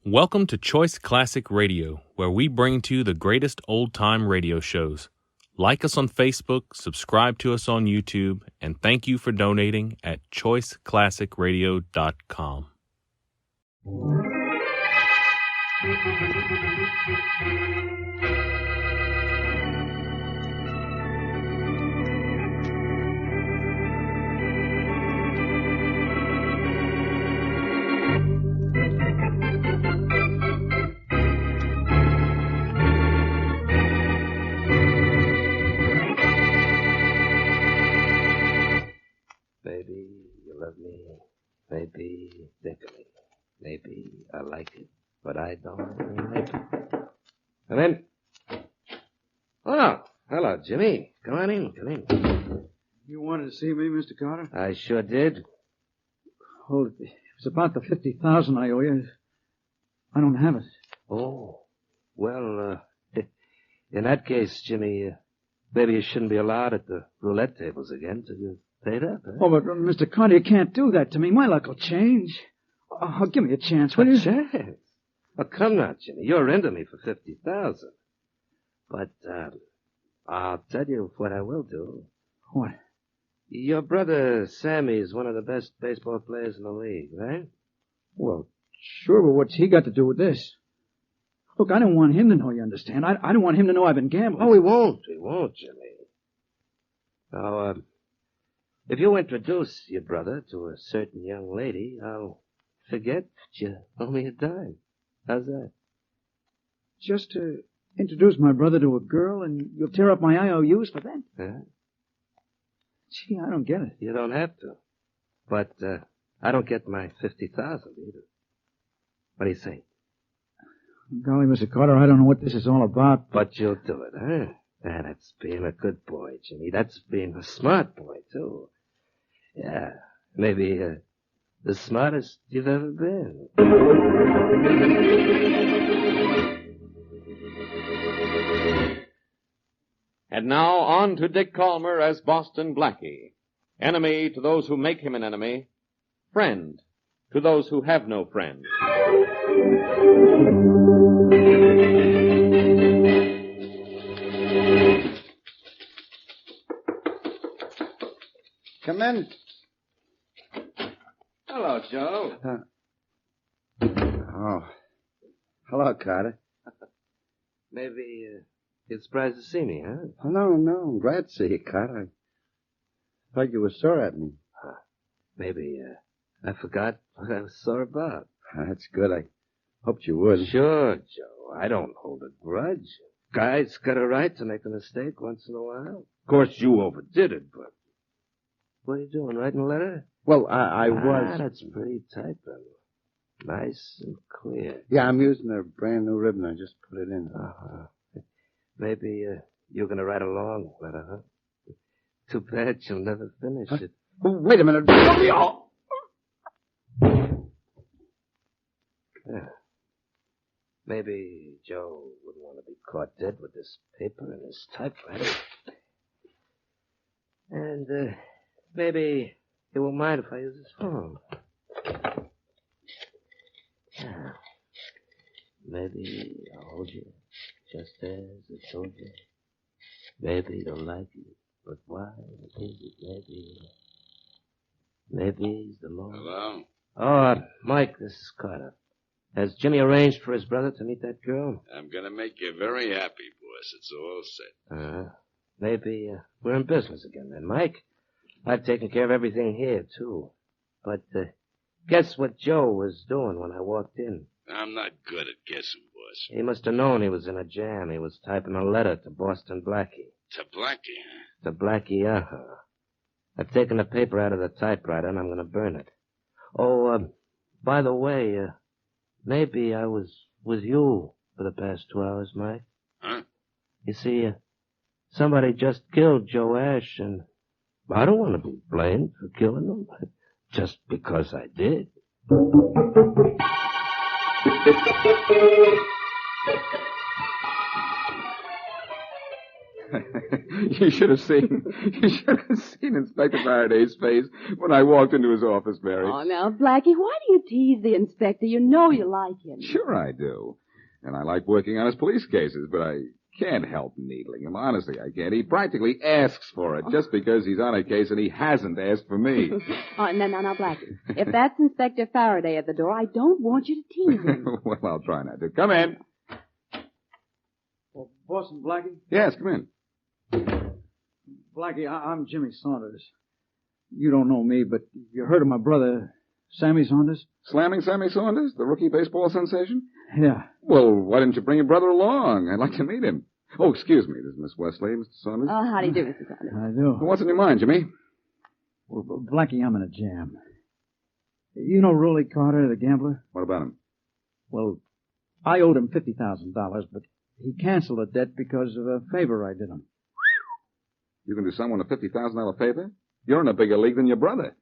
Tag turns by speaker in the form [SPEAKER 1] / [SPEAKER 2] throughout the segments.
[SPEAKER 1] Welcome to Choice Classic Radio, where we bring to you the greatest old-time radio shows. Like us on Facebook, subscribe to us on YouTube, and thank you for donating at choiceclassicradio.com.
[SPEAKER 2] Maybe you love me, maybe you think of me, maybe I like it, but I don't like it. Come in. Oh, hello, Jimmy. Come on in, come in.
[SPEAKER 3] You wanted to see me, Mr. Carter?
[SPEAKER 2] I sure did.
[SPEAKER 3] Well, it was about the $50,000 I owe you. I don't have it.
[SPEAKER 2] Oh, well, in that case, Jimmy, maybe you shouldn't be allowed at the roulette tables again till you paid up, huh?
[SPEAKER 3] Oh, but Mr. Carter, you can't do that to me. My luck will change. Oh, give me a chance, will you?
[SPEAKER 2] A chance? Oh, come now, Jimmy. You're into me for $50,000. But, I'll tell you what I will do.
[SPEAKER 3] What?
[SPEAKER 2] Your brother Sammy is one of the best baseball players in the league, right?
[SPEAKER 3] Well, sure, but what's he got to do with this? Look, I don't want him to know, you understand? I don't want him to know I've been gambling.
[SPEAKER 2] Oh, he won't. He won't, Jimmy. Now, if you introduce your brother to a certain young lady, I'll forget that you owe me a dime. How's that?
[SPEAKER 3] Just to introduce my brother to a girl, and you'll tear up my IOUs for that?
[SPEAKER 2] Huh?
[SPEAKER 3] Gee, I don't get it.
[SPEAKER 2] You don't have to. But I don't get my $50,000 either. What do you think?
[SPEAKER 3] Golly, Mr. Carter, I don't know what this is all about.
[SPEAKER 2] But you'll do it, huh? Ah, that's being a good boy, Jimmy. That's being a smart boy, too. Yeah, maybe the smartest you've ever been.
[SPEAKER 4] And now on to Dick Calmer as Boston Blackie. Enemy to those who make him an enemy. Friend to those who have no friend.
[SPEAKER 5] Come in.
[SPEAKER 2] Hello, Joe.
[SPEAKER 5] Oh. Hello, Carter.
[SPEAKER 2] Maybe you're surprised to see me, huh?
[SPEAKER 5] Oh, no. I'm glad to see you, Carter. I thought you were sore at me.
[SPEAKER 2] Maybe I forgot what I was sore about.
[SPEAKER 5] That's good. I hoped you would.
[SPEAKER 2] Sure, Joe. I don't hold a grudge. Guy's got a right to make a mistake once in a while. Of course, you overdid it, but... What are you doing, writing a letter?
[SPEAKER 5] Well, I was...
[SPEAKER 2] That's pretty typing. Nice and clear.
[SPEAKER 5] Yeah, I'm using a brand new ribbon. I just put it in.
[SPEAKER 2] Maybe you're going to write a long letter, huh? Too bad you'll never finish it.
[SPEAKER 5] Oh, wait a minute.
[SPEAKER 2] Yeah. Maybe Joe wouldn't want to be caught dead with this paper and his typewriter. And maybe he won't mind if I use his phone. Yeah. Maybe I'll hold you just as I told you. Maybe you'll like it, but why is it maybe he's the Lord?
[SPEAKER 6] Hello?
[SPEAKER 2] Oh, Mike, this is Carter. Has Jimmy arranged for his brother to meet that girl?
[SPEAKER 6] I'm going to make you very happy, boss. It's all set.
[SPEAKER 2] Maybe we're in business again then, Mike. I've taken care of everything here, too. But guess what Joe was doing when I walked in?
[SPEAKER 6] I'm not good at guessing, boss.
[SPEAKER 2] He must have known he was in a jam. He was typing a letter to Boston Blackie.
[SPEAKER 6] To Blackie, huh?
[SPEAKER 2] To Blackie, I've taken the paper out of the typewriter, and I'm going to burn it. Oh, by the way, maybe I was with you for the past 2 hours, Mike.
[SPEAKER 6] Huh?
[SPEAKER 2] You see, somebody just killed Joe Ash, and I don't want to be blamed for killing him, just because I did.
[SPEAKER 7] You should have seen Inspector Faraday's face when I walked into his office, Mary.
[SPEAKER 8] Oh, now, Blackie, why do you tease the inspector? You know you like him.
[SPEAKER 7] Sure I do. And I like working on his police cases, but I can't help needling him. Honestly, I can't. He practically asks for it just because he's on a case and he hasn't asked for me.
[SPEAKER 8] Oh, now, Blackie, if that's Inspector Faraday at the door, I don't want you to tease him.
[SPEAKER 7] Well, I'll try not to. Come in.
[SPEAKER 3] Well, Boston Blackie?
[SPEAKER 7] Yes, come in.
[SPEAKER 3] Blackie, I'm Jimmy Saunders. You don't know me, but you heard of my brother, Sammy Saunders?
[SPEAKER 7] Slamming Sammy Saunders, the rookie baseball sensation?
[SPEAKER 3] Yeah.
[SPEAKER 7] Well, why didn't you bring your brother along? I'd like to meet him. Oh, excuse me. This is Miss Wesley, Mr. Saunders.
[SPEAKER 8] Oh, how do you do, Mr. Saunders?
[SPEAKER 3] I do.
[SPEAKER 7] What's on your mind, Jimmy?
[SPEAKER 3] Well, Blackie, I'm in a jam. You know Rolly Carter, the gambler?
[SPEAKER 7] What about him?
[SPEAKER 3] Well, I owed him $50,000, but he canceled the debt because of a favor I did him.
[SPEAKER 7] You can do someone a $50,000 favor? You're in a bigger league than your brother.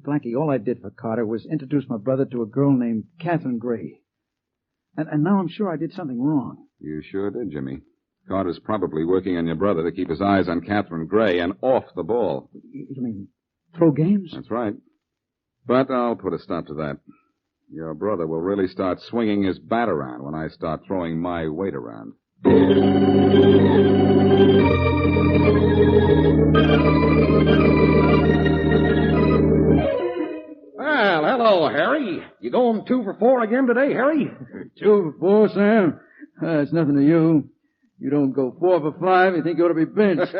[SPEAKER 3] Blackie, all I did for Carter was introduce my brother to a girl named Catherine Gray. And now I'm sure I did something wrong.
[SPEAKER 7] You sure did, Jimmy. Carter's probably working on your brother to keep his eyes on Catherine Gray and off the ball.
[SPEAKER 3] You mean throw games?
[SPEAKER 7] That's right. But I'll put a stop to that. Your brother will really start swinging his bat around when I start throwing my weight around.
[SPEAKER 9] Well, hello, Harry. You going 2 for 4 again today, Harry?
[SPEAKER 3] 2 for 4, Sam? It's nothing to you. You don't go 4 for 5, you think you ought to be benched.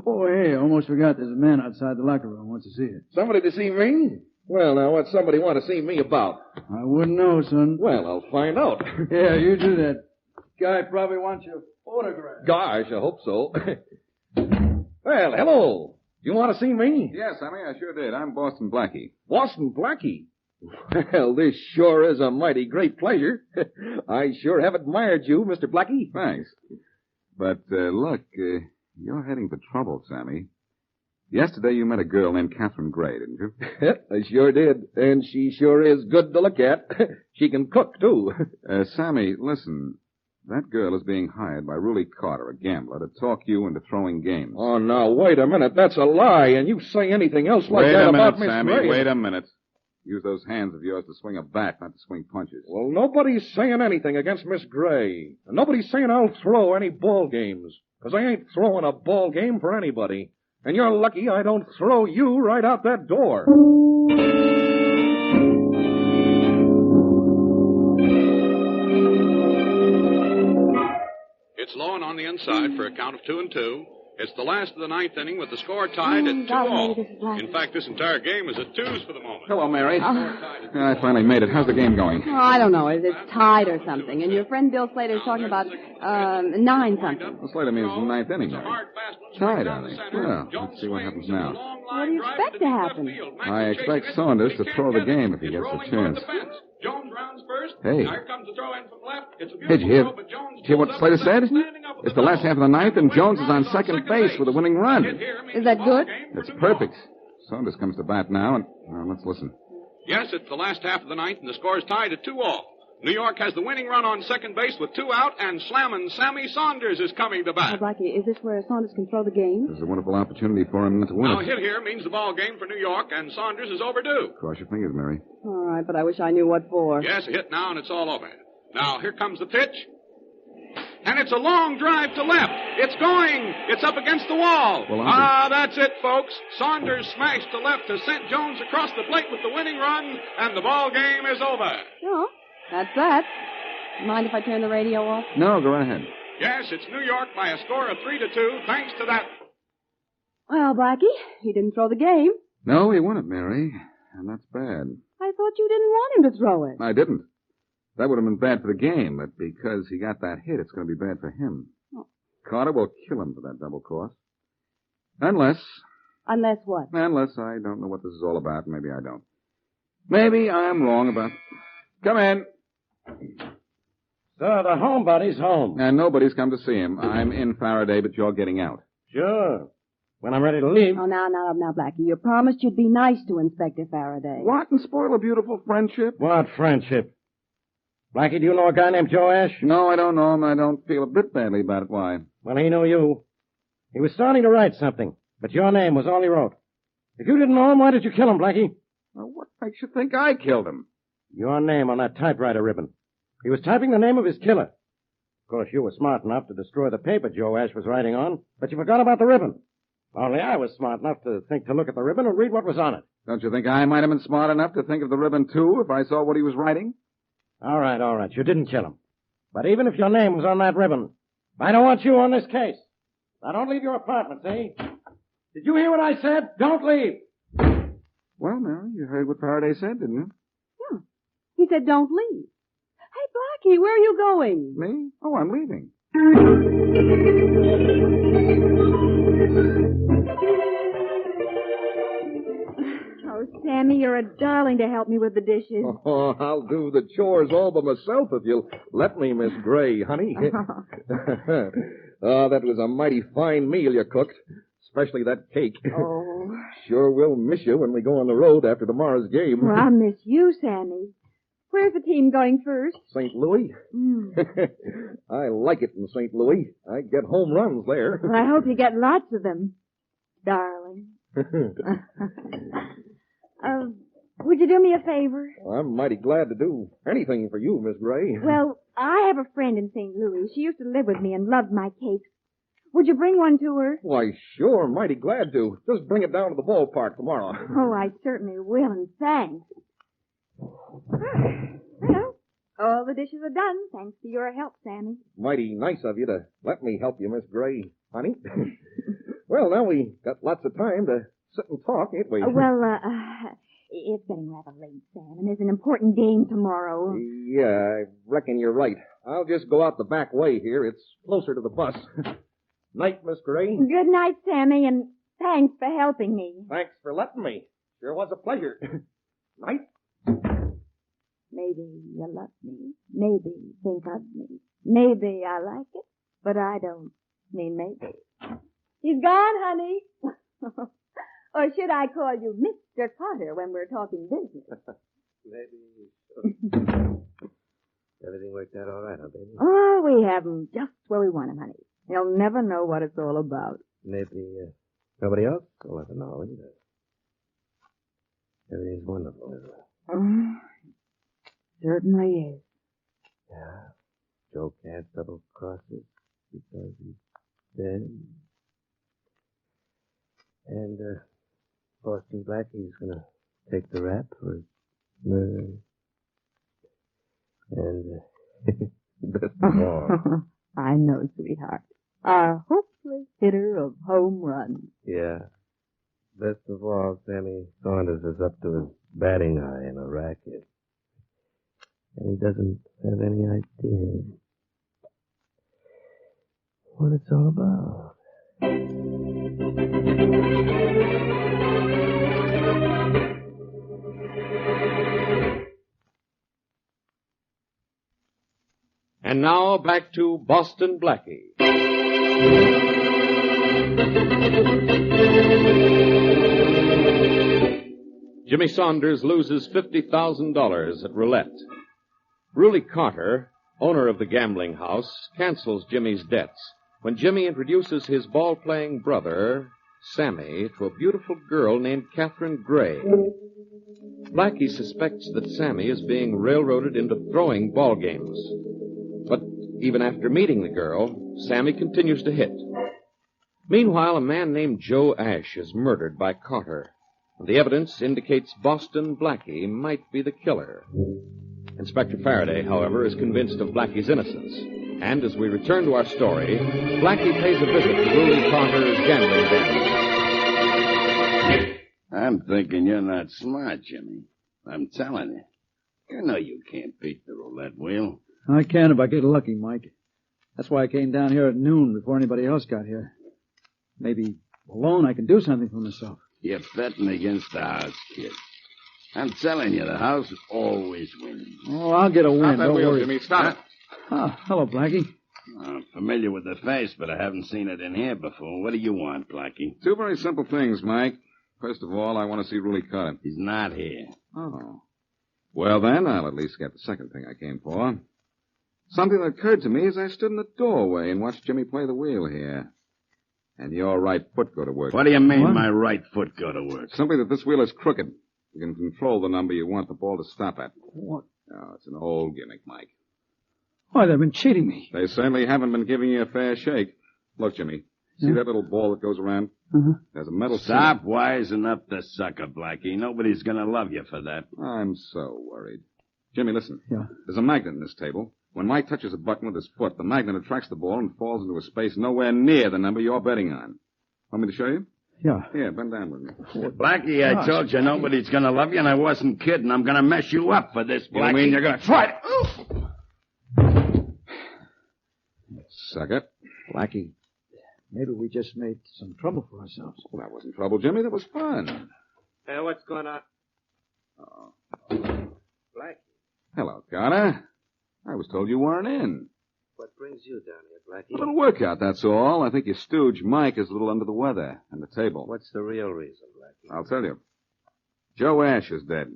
[SPEAKER 3] Oh, hey, I almost forgot there's a man outside the locker room who wants to see you.
[SPEAKER 9] Somebody to see me? Well, now, what's somebody want to see me about?
[SPEAKER 3] I wouldn't know, son.
[SPEAKER 9] Well, I'll find out.
[SPEAKER 3] Yeah, you do that. Guy probably wants your autograph.
[SPEAKER 9] Gosh, I hope so. Well, hello. You want to see me?
[SPEAKER 7] Yes, Sammy, I sure did. I'm Boston Blackie.
[SPEAKER 9] Boston Blackie? Well, this sure is a mighty great pleasure. I sure have admired you, Mr. Blackie.
[SPEAKER 7] Thanks. But, look, you're heading for trouble, Sammy. Yesterday you met a girl named Catherine Gray, didn't you?
[SPEAKER 9] I sure did. And she sure is good to look at. She can cook, too.
[SPEAKER 7] Sammy, listen. That girl is being hired by Rolly Carter, a gambler, to talk you into throwing games.
[SPEAKER 9] Oh, now, wait a minute. That's a lie. And you say anything else like that about Miss
[SPEAKER 7] Sammy,
[SPEAKER 9] Gray.
[SPEAKER 7] wait a minute. Use those hands of yours to swing a bat, not to swing punches.
[SPEAKER 9] Well, nobody's saying anything against Miss Gray. And nobody's saying I'll throw any ball games. Because I ain't throwing a ball game for anybody. And you're lucky I don't throw you right out that door.
[SPEAKER 6] It's low and on the inside for a count of 2-2. It's the last of the ninth inning with the score tied at 2-all. In fact, this entire game is at 2s for the moment.
[SPEAKER 7] Hello, Mary. I finally made it. How's the game going?
[SPEAKER 8] Oh, I don't know. It's tied or something. And your friend Bill Slater's talking about 9 something.
[SPEAKER 7] Well, Slater means the ninth inning, Mary. Tied, are they? Well, let's see what happens now.
[SPEAKER 8] What do you expect to happen?
[SPEAKER 7] I expect Saunders to throw the game if he gets the chance. Hey. Did you hear what Slater said? It's the last half of the ninth, and Jones is on second base with a winning run.
[SPEAKER 8] Is that good?
[SPEAKER 7] It's perfect. Saunders comes to bat now, and let's listen.
[SPEAKER 6] Yes, it's the last half of the ninth, and the score is tied at 2-all. New York has the winning run on second base with 2 out, and slammin' Sammy Saunders is coming to bat.
[SPEAKER 8] Oh, Blackie, is this where Saunders can throw the game?
[SPEAKER 7] This is a wonderful opportunity for him to win
[SPEAKER 6] Now,
[SPEAKER 7] it.
[SPEAKER 6] a hit here means the ball game for New York, and Saunders is overdue.
[SPEAKER 7] Cross your fingers, Mary.
[SPEAKER 8] All right, but I wish I knew what for.
[SPEAKER 6] Yes, a hit now, and it's all over. Now, here comes the pitch. And it's a long drive to left. It's going. It's up against the wall.
[SPEAKER 7] Well,
[SPEAKER 6] that's it, folks. Saunders smashed to left to send Jones across the plate with the winning run, and the ball game is over.
[SPEAKER 8] Oh, that's that. Mind if I turn the radio off?
[SPEAKER 7] No, go ahead.
[SPEAKER 6] Yes, it's New York by a score of 3-2, thanks to that.
[SPEAKER 8] Well, Blackie, he didn't throw the game.
[SPEAKER 7] No, he won it, Mary. And that's bad.
[SPEAKER 8] I thought you didn't want him to throw it.
[SPEAKER 7] I didn't. That would have been bad for the game, but because he got that hit, it's going to be bad for him.
[SPEAKER 8] Oh.
[SPEAKER 7] Carter will kill him for that double cross. Unless
[SPEAKER 8] what?
[SPEAKER 7] Unless I don't know what this is all about. Maybe I don't. Maybe I'm wrong about... Come in.
[SPEAKER 9] So the homebudy's home.
[SPEAKER 7] And nobody's come to see him. I'm in Faraday, but you're getting out.
[SPEAKER 9] Sure. When I'm ready to leave.
[SPEAKER 8] Oh, now, Blackie, you promised you'd be nice to Inspector Faraday.
[SPEAKER 7] What? And spoil a beautiful friendship?
[SPEAKER 9] What friendship? Blackie, do you know a guy named Joe Ash?
[SPEAKER 7] No, I don't know him. I don't feel a bit badly about it. Why?
[SPEAKER 9] Well, he knew you.
[SPEAKER 10] He was starting to write something, but your name was all he wrote. If you didn't know him, why did you kill him, Blackie?
[SPEAKER 7] Well, what makes you think I killed him?
[SPEAKER 10] Your name on that typewriter ribbon. He was typing the name of his killer. Of course, you were smart enough to destroy the paper Joe Ash was writing on, but you forgot about the ribbon. Only I was smart enough to think to look at the ribbon and read what was on it.
[SPEAKER 7] Don't you think I might have been smart enough to think of the ribbon, too, if I saw what he was writing?
[SPEAKER 10] All right. You didn't kill him. But even if your name was on that ribbon, I don't want you on this case. Now, don't leave your apartment, see? Did you hear what I said? Don't leave.
[SPEAKER 7] Well, Mary, you heard what Faraday said, didn't you?
[SPEAKER 8] Yeah. He said don't leave. Hey, Blackie, where are you going?
[SPEAKER 7] Me? Oh, I'm leaving.
[SPEAKER 8] Oh, Sammy, you're a darling to help me with the dishes.
[SPEAKER 9] Oh, I'll do the chores all by myself if you'll let me, Miss Gray, honey. Oh, that was a mighty fine meal you cooked, especially that cake.
[SPEAKER 8] Oh.
[SPEAKER 9] Sure will miss you when we go on the road after tomorrow's game.
[SPEAKER 8] Well, I'll miss you, Sammy. Where's the team going first?
[SPEAKER 9] St. Louis. I like it in St. Louis. I get home runs there.
[SPEAKER 8] Well, I hope you get lots of them, darling. Would you do me a favor?
[SPEAKER 9] Well, I'm mighty glad to do anything for you, Miss Gray.
[SPEAKER 8] Well, I have a friend in St. Louis. She used to live with me and loved my cakes. Would you bring one to her?
[SPEAKER 9] Why, sure, mighty glad to. Just bring it down to the ballpark tomorrow.
[SPEAKER 8] Oh, I certainly will, and thanks. Well, all the dishes are done, thanks to your help, Sammy.
[SPEAKER 9] Mighty nice of you to let me help you, Miss Gray, honey. Well, now we got lots of time to sit and talk, ain't we?
[SPEAKER 8] It's getting rather late, Sam, and there's an important game tomorrow.
[SPEAKER 9] Yeah, I reckon you're right. I'll just go out the back way here. It's closer to the bus. Night, Miss Gray.
[SPEAKER 8] Good night, Sammy, and thanks for helping me.
[SPEAKER 9] Thanks for letting me. Sure was a pleasure. Night.
[SPEAKER 8] Maybe you love me. Maybe you think of me. Maybe I like it, but I don't mean maybe. He's gone, honey. Or should I call you Mr. Carter when we're talking business?
[SPEAKER 2] Maybe. Everything worked out all right, huh, baby?
[SPEAKER 8] Oh, we have him just where we want him, honey. He'll never know what it's all about.
[SPEAKER 2] Maybe nobody else will ever know either. Everything's wonderful, isn't it?
[SPEAKER 8] Oh, certainly is.
[SPEAKER 2] Yeah. Joe can't double cross it because he's dead. And Boston Blackie's gonna take the rap for his murder. And best of all.
[SPEAKER 8] I know, sweetheart. Our hopeless hitter of home runs.
[SPEAKER 2] Yeah. Best of all, Sammy Saunders is up to his batting eye in a racket. And he doesn't have any idea what it's all about.
[SPEAKER 4] And now back to Boston Blackie. Jimmy Saunders loses $50,000 at roulette. Ruly Carter, owner of the gambling house, cancels Jimmy's debts when Jimmy introduces his ball-playing brother, Sammy, to a beautiful girl named Catherine Gray. Blackie suspects that Sammy is being railroaded into throwing ball games. But even after meeting the girl, Sammy continues to hit. Meanwhile, a man named Joe Ash is murdered by Carter. The evidence indicates Boston Blackie might be the killer. Inspector Faraday, however, is convinced of Blackie's innocence. And as we return to our story, Blackie pays a visit to Ruly Carter's gambling den.
[SPEAKER 5] I'm thinking you're not smart, Jimmy. I'm telling you. You know you can't beat the roulette wheel.
[SPEAKER 3] I can if I get lucky, Mike. That's why I came down here at noon before anybody else got here. Maybe alone I can do something for myself.
[SPEAKER 5] You're betting against the house, kid. I'm telling you, the house always wins.
[SPEAKER 3] Oh, I'll get a win.
[SPEAKER 9] Stop that
[SPEAKER 3] Don't
[SPEAKER 9] wheel,
[SPEAKER 3] worry.
[SPEAKER 9] Jimmy. Stop it.
[SPEAKER 3] Oh, hello, Blackie.
[SPEAKER 5] I'm familiar with the face, but I haven't seen it in here before. What do you want, Blackie?
[SPEAKER 7] Two very simple things, Mike. First of all, I want to see Ruly Carter.
[SPEAKER 5] He's not here.
[SPEAKER 7] Oh. Well, then, I'll at least get the second thing I came for. Something that occurred to me as I stood in the doorway and watched Jimmy play the wheel here. and your right foot go to work.
[SPEAKER 5] What do you mean my right foot go to work?
[SPEAKER 7] Simply that this wheel is crooked. You can control the number you want the ball to stop at.
[SPEAKER 3] What?
[SPEAKER 7] Oh, it's an old gimmick, Mike.
[SPEAKER 3] Why, they've been cheating me.
[SPEAKER 7] They certainly haven't been giving you a fair shake. Look, Jimmy. See that little ball that goes around?
[SPEAKER 3] Uh-huh.
[SPEAKER 7] There's a metal...
[SPEAKER 5] Stop wising up the sucker, Blackie. Nobody's gonna love you for that.
[SPEAKER 7] I'm so worried. Jimmy, listen.
[SPEAKER 3] Yeah.
[SPEAKER 7] There's a magnet in this table. When Mike touches a button with his foot, the magnet attracts the ball and falls into a space nowhere near the number you're betting on. Want me to show you?
[SPEAKER 3] Yeah.
[SPEAKER 7] Here, bend down with me.
[SPEAKER 5] Blackie, I told you nobody's gonna love you, and I wasn't kidding. I'm gonna mess you up for this, Blackie.
[SPEAKER 7] You mean you're gonna try it? Sucker.
[SPEAKER 3] Blackie, maybe we just made some trouble for ourselves.
[SPEAKER 7] Well, that wasn't trouble, Jimmy. That was fun.
[SPEAKER 10] Hey, what's going on?
[SPEAKER 7] Oh.
[SPEAKER 10] Blackie.
[SPEAKER 7] Hello, Carter. I was told you weren't in.
[SPEAKER 10] What brings you down here, Blackie?
[SPEAKER 7] A little workout, that's all. I think your stooge, Mike, is a little under the weather. And the table.
[SPEAKER 10] What's the real reason, Blackie?
[SPEAKER 7] I'll tell you. Joe Ash is dead.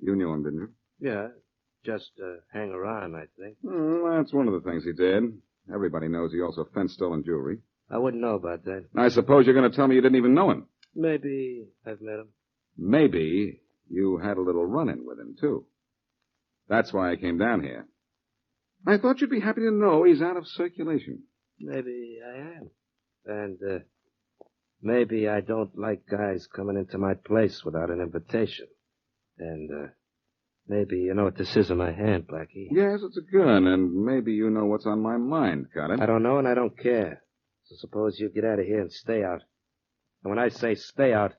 [SPEAKER 7] You knew him, didn't you?
[SPEAKER 10] Yeah, just hang around, I think.
[SPEAKER 7] That's one of the things he did. Everybody knows he also fenced stolen jewelry.
[SPEAKER 10] I wouldn't know about that.
[SPEAKER 7] I suppose you're going to tell me you didn't even know him.
[SPEAKER 10] Maybe I've met him.
[SPEAKER 7] Maybe you had a little run-in with him, too. That's why I came down here. I thought you'd be happy to know he's out of circulation.
[SPEAKER 10] Maybe I am. And maybe I don't like guys coming into my place without an invitation. And maybe you know what this is in my hand, Blackie.
[SPEAKER 7] Yes, it's a gun, and maybe you know what's on my mind, Carter.
[SPEAKER 10] I don't know, and I don't care. So suppose you get out of here and stay out. And when I say stay out,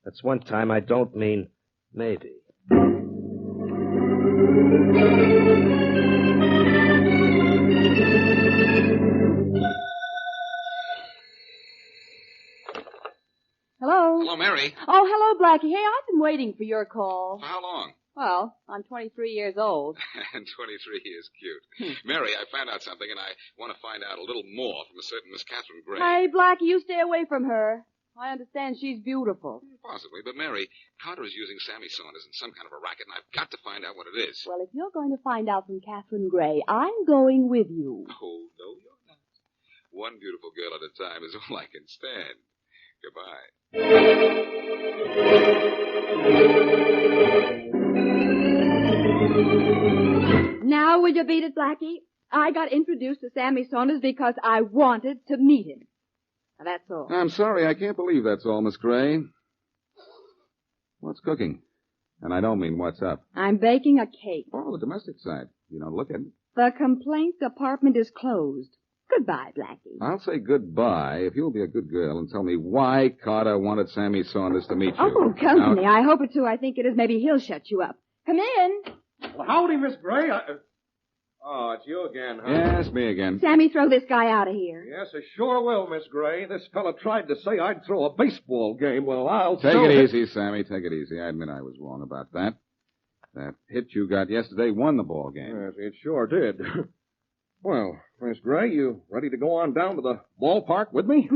[SPEAKER 10] that's one time I don't mean maybe.
[SPEAKER 8] Hello?
[SPEAKER 6] Hello, Mary.
[SPEAKER 8] Oh, hello, Blackie. Hey, I've been waiting for your call.
[SPEAKER 6] For how long?
[SPEAKER 8] Well, I'm 23 years old.
[SPEAKER 6] And 23 is cute. Mary, I found out something, and I want to find out a little more from a certain Miss Catherine Gray.
[SPEAKER 8] Hey, Blackie, you stay away from her. I understand she's beautiful.
[SPEAKER 6] Possibly, but Mary, Carter is using Sammy Saunders in some kind of a racket, and I've got to find out what it is.
[SPEAKER 8] Well, if you're going to find out from Catherine Gray, I'm going with you.
[SPEAKER 6] Oh, no, you're not. One beautiful girl at a time is all I can stand. Goodbye.
[SPEAKER 8] Now will you beat it, Blackie? I got introduced to Sammy Saunders because I wanted to meet him. Now, that's all.
[SPEAKER 7] I'm sorry, I can't believe that's all, Miss Gray. What's cooking? And I don't mean what's up.
[SPEAKER 8] I'm baking a cake.
[SPEAKER 7] Oh, the domestic side. You don't look at it.
[SPEAKER 8] The complaint department is closed. Goodbye, Blackie.
[SPEAKER 7] I'll say goodbye if you'll be a good girl and tell me why Carter wanted Sammy Saunders to meet you.
[SPEAKER 8] Oh, company.
[SPEAKER 7] Now,
[SPEAKER 8] I hope it's who I think it is. Maybe he'll shut you up. Come in.
[SPEAKER 9] Well, howdy, Miss Gray. Oh, it's you again, huh?
[SPEAKER 7] Yes, me again.
[SPEAKER 8] Sammy, throw this guy out of here.
[SPEAKER 9] Yes, I sure will, Miss Gray. This fella tried to say I'd throw a baseball game. Well, I'll
[SPEAKER 7] Take
[SPEAKER 9] show
[SPEAKER 7] it
[SPEAKER 9] him.
[SPEAKER 7] easy, Sammy. Take it easy. I admit I was wrong about that. That hit you got yesterday won the ball game.
[SPEAKER 9] Yes, it sure did. Well, Miss Gray, you ready to go on down to the ballpark with me?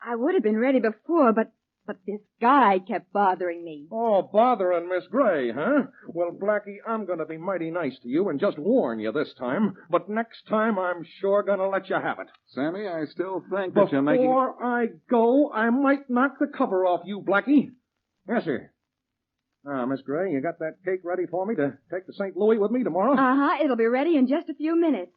[SPEAKER 8] I would have been ready before, but this guy kept bothering me.
[SPEAKER 9] Oh, bothering Miss Gray, huh? Well, Blackie, I'm going to be mighty nice to you and just warn you this time. But next time, I'm sure going to let you have it.
[SPEAKER 7] Sammy, I still think that you're making...
[SPEAKER 9] Before I go, I might knock the cover off you, Blackie. Yes, sir. Now, Miss Gray, you got that cake ready for me to take to St. Louis with me tomorrow?
[SPEAKER 8] Uh-huh. It'll be ready in just a few minutes.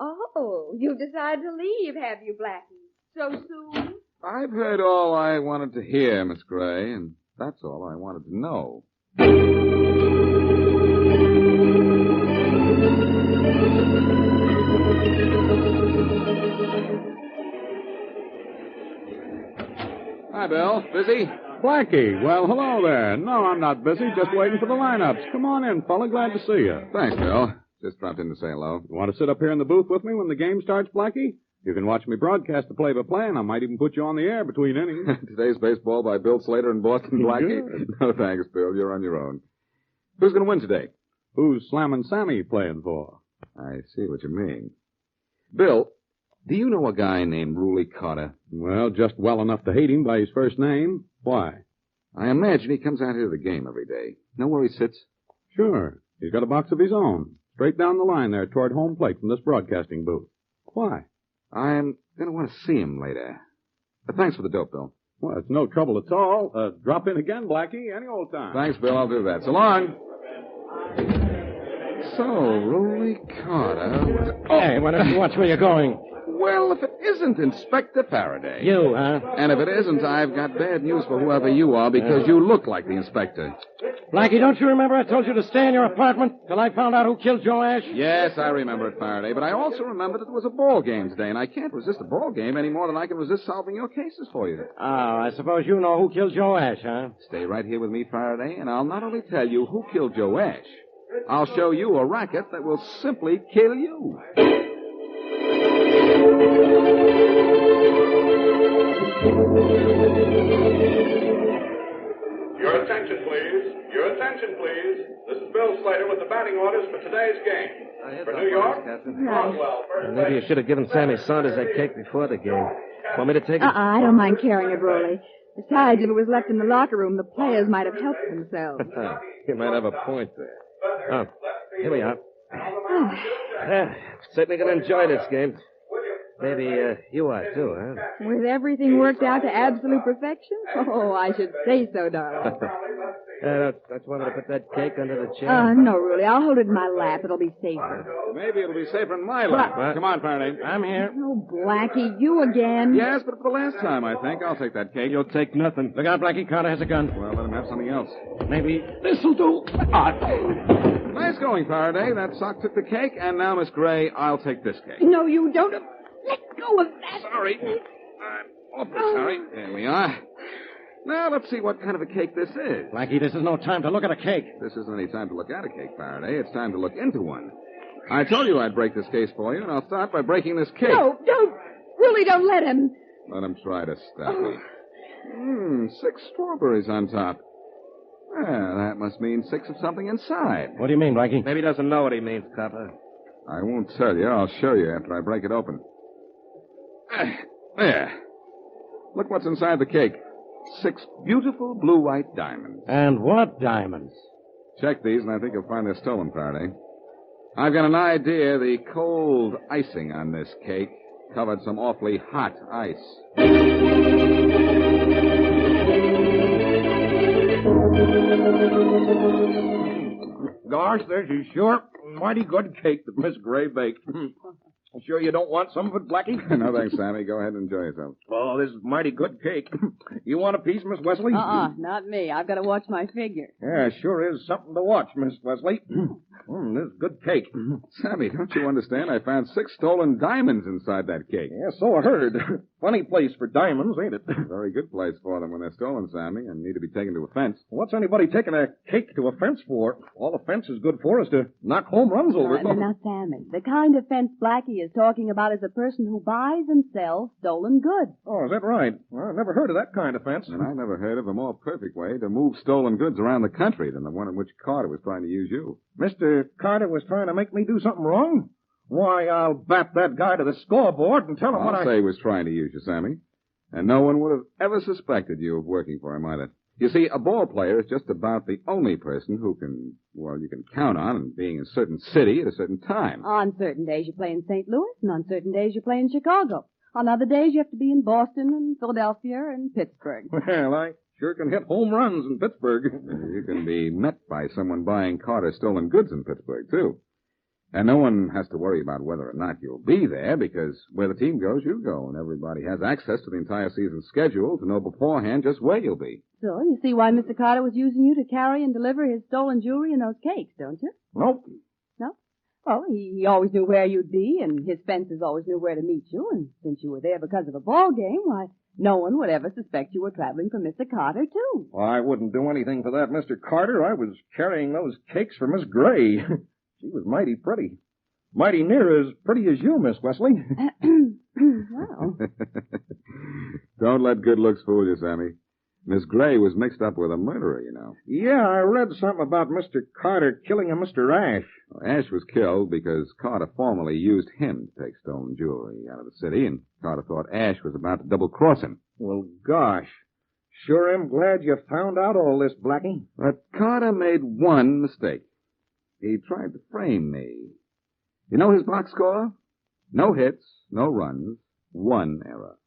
[SPEAKER 8] Oh, you've decided to leave, have you, Blackie? So soon?
[SPEAKER 7] I've heard all I wanted to hear, Miss Gray, and that's all I wanted to know. Hi, Bill. Busy?
[SPEAKER 11] Blackie, well, hello there. No, I'm not busy, just waiting for the lineups. Come on in, fella. Glad to see you.
[SPEAKER 7] Thanks, Bill. Just dropped in to say hello.
[SPEAKER 11] You want to sit up here in the booth with me when the game starts, Blackie? You can watch me broadcast the play-by-play, and I might even put you on the air between innings.
[SPEAKER 7] Today's baseball by Bill Slater and Boston Blackie? No, thanks, Bill. You're on your own. Who's going to win today?
[SPEAKER 11] Who's Slammin' Sammy playing for?
[SPEAKER 7] I see what you mean. Bill, do you know a guy named Ruley Carter?
[SPEAKER 11] Well, just well enough to hate him by his first name. Why?
[SPEAKER 7] I imagine he comes out here to the game every day. Know where he sits?
[SPEAKER 11] Sure. He's got a box of his own. Straight down the line there toward home plate from this broadcasting booth. Why?
[SPEAKER 7] I'm going to want to see him later. Thanks for the dope, Bill.
[SPEAKER 11] Well, it's no trouble at all. Drop in again, Blackie, any old time.
[SPEAKER 7] Thanks, Bill. I'll do that. So long. So, Rolly Carter...
[SPEAKER 10] Hey, why don't you watch where you're going?
[SPEAKER 7] Well, if it isn't Inspector Faraday...
[SPEAKER 10] You, huh?
[SPEAKER 7] And if it isn't, I've got bad news for whoever you are, because you look like the inspector.
[SPEAKER 10] Blackie, don't you remember I told you to stay in your apartment till I found out who killed Joe Ash?
[SPEAKER 7] Yes, I remember it, Faraday, but I also remember that there was a ball game today, and I can't resist a ball game any more than I can resist solving your cases for you.
[SPEAKER 10] Oh, I suppose you know who killed Joe Ash, huh?
[SPEAKER 7] Stay right here with me, Faraday, and I'll not only tell you who killed Joe Ash, I'll show you a racket that will simply kill you.
[SPEAKER 6] Your attention, please. Your attention, please. This is Bill Slater with the batting orders for today's game. For New York, Roswell, first
[SPEAKER 2] Maybe you should have given Sammy Saunders that cake before the game. Want me to take it?
[SPEAKER 8] I don't mind carrying it, Rolly. Besides, if it was left in the locker room, the players might have helped themselves.
[SPEAKER 2] You might have a point there. Oh, here we are. Certainly going to enjoy this game. Maybe you are, too, huh?
[SPEAKER 8] With everything worked out to absolute perfection? Oh, I should say so, darling.
[SPEAKER 2] Don't you want me to put that cake under the chair?
[SPEAKER 8] No, really. I'll hold it in my lap. It'll be safer.
[SPEAKER 7] Maybe it'll be safer in my lap. Come on, Faraday.
[SPEAKER 10] I'm here.
[SPEAKER 8] Oh, Blackie, you again.
[SPEAKER 7] Yes, but for the last time, I think. I'll take that cake.
[SPEAKER 2] You'll take nothing.
[SPEAKER 10] Look out, Blackie. Carter has a gun.
[SPEAKER 7] Well, let him have something else.
[SPEAKER 10] Maybe this'll do.
[SPEAKER 7] Nice going, Faraday. That sock took the cake, and now, Miss Gray, I'll take this cake.
[SPEAKER 8] No, you don't. Let go of that.
[SPEAKER 7] Sorry. I'm awfully sorry. There we are. Now, let's see what kind of a cake this is.
[SPEAKER 10] Blackie, this is no time to look at a cake.
[SPEAKER 7] This isn't any time to look at a cake, Faraday. It's time to look into one. I told you I'd break this case for you, and I'll start by breaking this cake.
[SPEAKER 8] No, don't. Really, don't let him.
[SPEAKER 7] Let him try to stop me. 6 strawberries on top. Well, that must mean 6 of something inside.
[SPEAKER 10] What do you mean, Blackie?
[SPEAKER 2] Maybe he doesn't know what he means, Copper.
[SPEAKER 7] I won't tell you. I'll show you after I break it open. There. Look what's inside the cake. 6 beautiful blue-white diamonds.
[SPEAKER 10] And what diamonds?
[SPEAKER 7] Check these, and I think you'll find they're stolen, Faraday. I've got an idea the cold icing on this cake covered some awfully hot ice.
[SPEAKER 9] Gosh, this is sure mighty good cake that Miss Gray baked. Sure you don't want some of it, Blackie?
[SPEAKER 7] No, thanks, Sammy. Go ahead and enjoy yourself.
[SPEAKER 9] Oh, this is mighty good cake. You want a piece, Miss Wesley?
[SPEAKER 8] Not me. I've got to watch my figure.
[SPEAKER 9] Yeah, sure is something to watch, Miss Wesley. This is good cake.
[SPEAKER 7] Sammy, don't you understand? I found 6 stolen diamonds inside that cake.
[SPEAKER 9] Yeah, so I heard. Funny place for diamonds, ain't it?
[SPEAKER 7] Very good place for them when they're stolen, Sammy, and need to be taken to a fence.
[SPEAKER 9] What's anybody taking a cake to a fence for? All a fence is good for is to knock home runs over it.
[SPEAKER 8] Now, Sammy, the kind of fence Blackie is talking about is a person who buys and sells stolen goods.
[SPEAKER 9] Oh, is that right? Well, I never heard of that kind of fence.
[SPEAKER 7] And I never heard of a more perfect way to move stolen goods around the country than the one in which Carter was trying to use you.
[SPEAKER 9] Mr. Carter was trying to make me do something wrong? Why, I'll bat that guy to the scoreboard and tell him what
[SPEAKER 7] I'll say he was trying to use you, Sammy. And no one would have ever suspected you of working for him either. You see, a ball player is just about the only person who can, you can count on being in a certain city at a certain time.
[SPEAKER 8] On certain days you play in St. Louis, and on certain days you play in Chicago. On other days you have to be in Boston and Philadelphia and Pittsburgh.
[SPEAKER 9] Well, I sure can hit home runs in Pittsburgh.
[SPEAKER 7] You can be met by someone buying Carter's stolen goods in Pittsburgh, too. And no one has to worry about whether or not you'll be there, because where the team goes, you go, and everybody has access to the entire season's schedule to know beforehand just where you'll be.
[SPEAKER 8] So you see why Mr. Carter was using you to carry and deliver his stolen jewelry and those cakes, don't you?
[SPEAKER 9] Nope.
[SPEAKER 8] No? Well, he always knew where you'd be, and his fences always knew where to meet you, and since you were there because of a ball game, why, no one would ever suspect you were traveling for Mr. Carter, too.
[SPEAKER 9] Well, I wouldn't do anything for that, Mr. Carter. I was carrying those cakes for Miss Gray. She was mighty pretty. Mighty near as pretty as you, Miss Wesley.
[SPEAKER 8] Well.
[SPEAKER 7] Don't let good looks fool you, Sammy. Miss Gray was mixed up with a murderer, you know.
[SPEAKER 9] Yeah, I read something about Mr. Carter killing a Mr. Ash.
[SPEAKER 7] Ash was killed because Carter formerly used him to take stolen jewelry out of the city, and Carter thought Ash was about to double-cross him.
[SPEAKER 9] Well, gosh. Sure am glad you found out all this, Blackie.
[SPEAKER 7] But Carter made one mistake. He tried to frame me. You know his box score? No hits, no runs, 1 error.